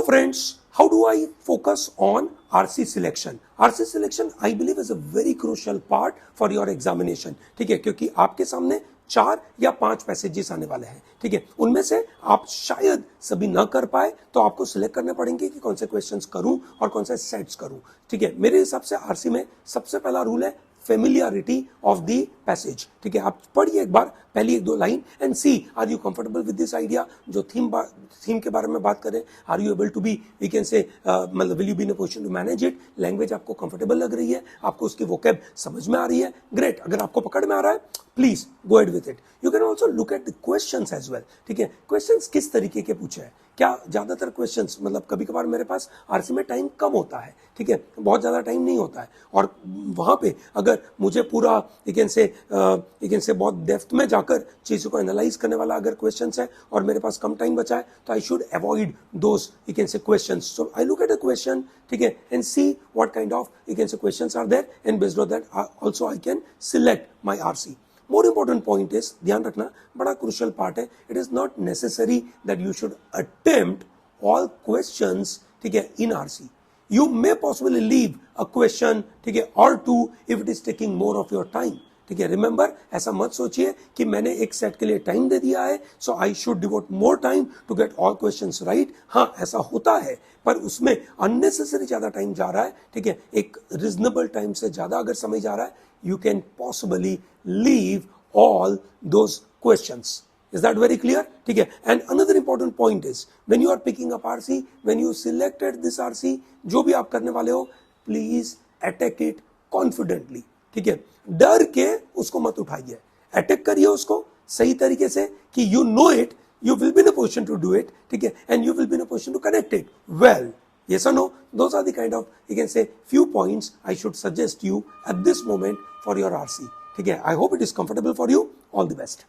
friends, how do I focus on RC selection? RC selection I believe is a very crucial part for your examination. ठीक है, क्योंकि आपके सामने 4 या 5 passages आने वाले हैं. ठीक है, उनमें से आप शायद सभी ना कर पाए तो आपको सिलेक्ट करने पड़ेंगे कि कौन से क्वेश्चंस करूं और कौन से सेट्स करूं. ठीक है, मेरे हिसाब से आरसी में सबसे पहला रूल है familiarity of the passage. ठीक है, आप पढ़िए एक बार पहली 1-2 line and see are you comfortable with this idea. जो थीम के बारे में बात करें, are you able to be, we can say, मतलब will you be in a position to manage it. Language आपको कंफर्टेबल लग रही है, आपको उसकी वोकैब समझ में आ रही है, ग्रेट. अगर आपको पकड़ में आ रहा है, please go ahead with it. You can also look at the questions as well. ठीक है, क्वेश्चंस किस तरीके के पूछे हैं, क्या ज्यादातर क्वेश्चंस, मतलब कभी कभार मेरे पास आरसी में टाइम कम होता है. ठीक है, बहुत ज्यादा टाइम नहीं होता है, और वहां पे अगर मुझे पूरा यू कैन से बहुत डेप्थ में जाकर चीजों को एनालाइज करने वाला अगर क्वेश्चंस है और मेरे पास कम टाइम बचा है, तो I should avoid those you can say questions. So I look at a question, ठीक है, and see what kind of you can say questions are there, and based on that also I can select my RC. More important point is, ध्यान रखना, बड़ा crucial part है, it is not necessary that you should attempt all questions, ठीक है, in RC. You may possibly leave a question, ठीक है, or two if it is taking more of your time. ठीक है, रिमेंबर, ऐसा मत सोचिए कि मैंने एक सेट के लिए टाइम दे दिया है, so I should devote more time to get all questions right. हाँ, ऐसा होता है, पर उसमें अननेसेसरी ज्यादा टाइम जा रहा है. ठीक है, एक रिजनेबल टाइम से ज्यादा अगर समय जा रहा है, you can possibly leave all those questions. Is that very clear? ठीक है, and another important point is, when you are picking up RC, when you selected this RC, जो भी आप करने वाले हो, please attack it confidently. ठीक है, डर के उसको मत उठाइए, अटैक करिए उसको सही तरीके से कि you know it, you will be in a position to do it. ठीक है, and you will be in a position to connect it well. Yes or no? Those are the kind of, you can say, few points I should suggest you at this moment for your RC. ठीक है, I hope it is comfortable for you. All the best.